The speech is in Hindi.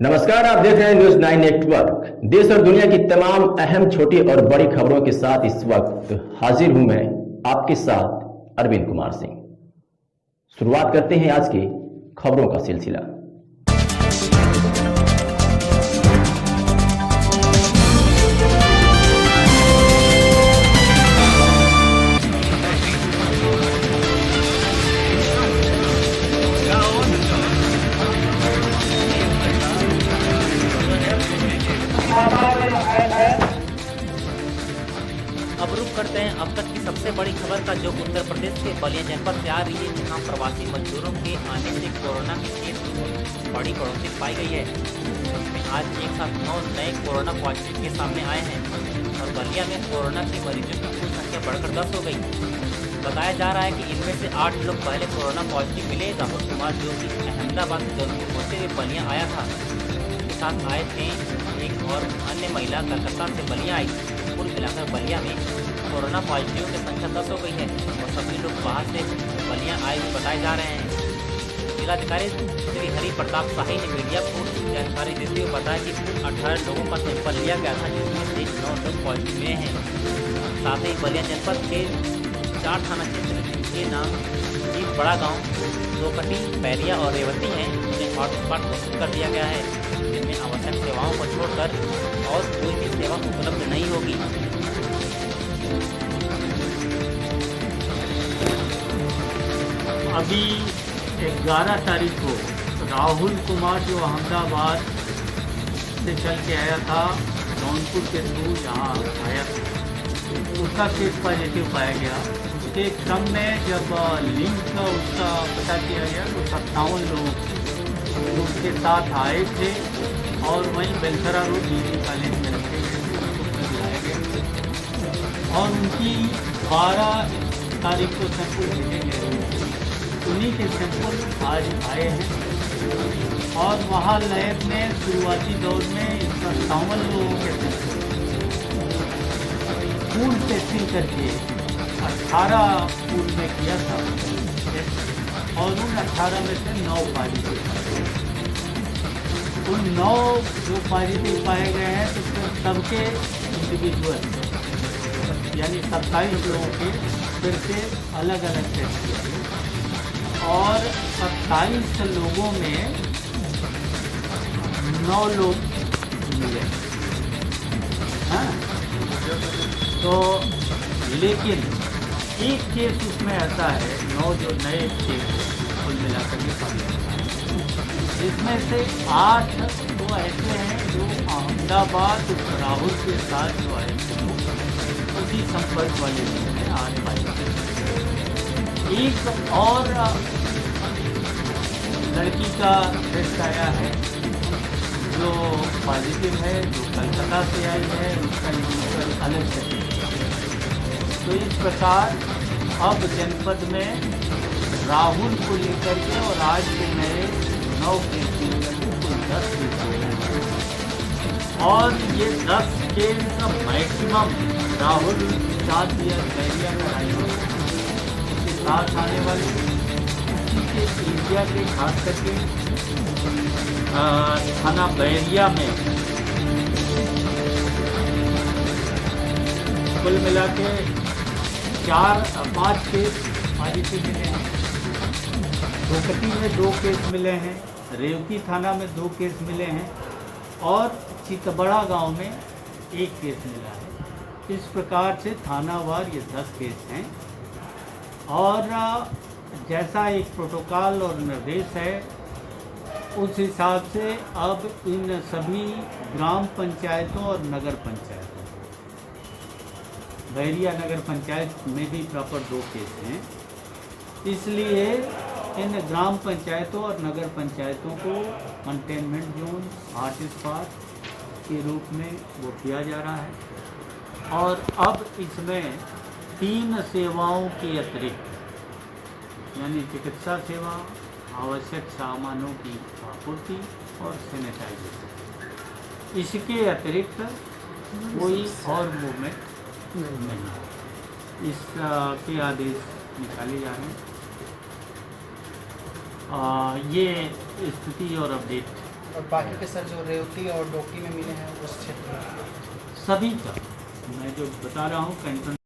नमस्कार, आप देख रहे हैं न्यूज 9 नेटवर्क। देश और दुनिया की तमाम अहम छोटी और बड़ी खबरों के साथ इस वक्त हाजिर हूं मैं आपके साथ अरविंद कुमार सिंह। शुरुआत करते हैं आज की खबरों का सिलसिला। अब रुक करते हैं अब तक की सबसे बड़ी खबर का, जो उत्तर प्रदेश के बलिया जनपद से आ रही है, जहां प्रवासी मजदूरों के आने से कोरोना के केस में बड़ी बढ़ोतरी पाई गई है। उसमें आज एक साथ 9 नए कोरोना पॉजिटिव के सामने आए हैं और बलिया में कोरोना के मरीजों की कुल संख्या बढ़कर 10 हो गई। बताया जा रहा है कि इनमें से 8 लोग पहले कोरोना पॉजिटिव मिले। राहुल कुमार, जो कि अहमदाबाद से जौनपुर होते हुए बलिया आया था, उसके साथ आए थे एक और अन्य महिला कलकत्ता से बलिया आई। कुल मिलाकर बलिया में कोरोना पॉजिटिव की संख्या 10 हो गई है और सभी लोग बाहर से बलिया आए हुए बताए जा रहे हैं। जिलाधिकारी श्री हरि प्रताप शाही ने मीडिया को जानकारी देते हुए बताया कि कुल 18 लोगों का सैंपल लिया गया था, जिसमें से 9 लोग पॉजिटिव मिले हैं। साथ ही बलिया जनपद के 4 थाना क्षेत्र के नाम जीत बड़ा गाँव, दोकटी, बैरिया और रेवती हैं, उन्हें हॉटस्पॉट घोषित कर दिया गया है, जिनमें आवश्यक सेवाओं को छोड़कर और कोई भी सेवा उपलब्ध नहीं होगी। अभी 11 तारीख को राहुल कुमार, जो अहमदाबाद से चल के आया था, जौनपुर के थ्रू यहाँ आया, उसका केस पॉजिटिव पाया गया। उसके क्रम में जब लिंक का उसका पता किया गया तो 57 लोग उसके साथ आए थे और वहीं बेलसरा रोड डिग्री कॉलेज में रखे गए थे, उसको बुलाया गया और उनकी 12 तारीख को सैंपल भेजे गए। उन्हीं के सैंपल आज आए हैं और वहाँ लैब में शुरुआती दौर में 57 लोगों के सैंपल पूल टेस्टिंग करके 18 पूल में किया था और उन 18 में से 9 पॉजिटिव। उन 9 जो पॉजिटिव पाए गए हैं तो सबके इंडिविजुअल यानी 27 लोगों के फिर से अलग अलग टेस्ट किया और 27 लोगों में 9 लोग मिले। हाँ, तो लेकिन एक केस उसमें ऐसा है, 9 जो नए केस कुल मिलाकर के पाए, इसमें से 8 तो ऐसे हैं जो अहमदाबाद राहुल के साथ जो आए उसी संपर्क वाले लोग हैं आने वाले। एक और लड़की का टेस्ट आया है जो पॉजिटिव है, जो कलकत्ता से आई है, उसका इंडिविजुअल अलग से। तो इस प्रकार अब जनपद में राहुल को लेकर के और आज के नए 9 केस लेकर के कुल 10 केस हैं और ये 10 केस का मैक्सिमम राहुल साथ या बैरिया का राइवर के साथ आने वाले उसी के एरिया के खास करके थाना बैरिया में कुल मिला के 5 केस पॉजिटिव मिले हैं। दोकटी में 2 केस मिले हैं, रेवती थाना में 2 केस मिले हैं और चितबड़ा गांव में 1 केस मिला है। इस प्रकार से थानावार ये 10 केस हैं और जैसा एक प्रोटोकॉल और निर्देश है उस हिसाब से अब इन सभी ग्राम पंचायतों और नगर पंचायतों, बैरिया नगर पंचायत में भी प्रॉपर 2 केस हैं, इसलिए इन ग्राम पंचायतों और नगर पंचायतों को कंटेनमेंट जोन, हॉटस्पॉट के रूप में वो किया जा रहा है और अब इसमें 3 सेवाओं के अतिरिक्त यानी चिकित्सा सेवा, आवश्यक सामानों की आपूर्ति और सैनिटाइजेशन, इसके अतिरिक्त कोई और मूवमेंट नहीं है। इसके आदेश निकाले जा रहे हैं। ये स्थिति और अपडेट और बाकी के सर जो रेवती और डोकी में मिले हैं उस क्षेत्र में? सभी का मैं जो बता रहा हूँ कैंटोनमेंट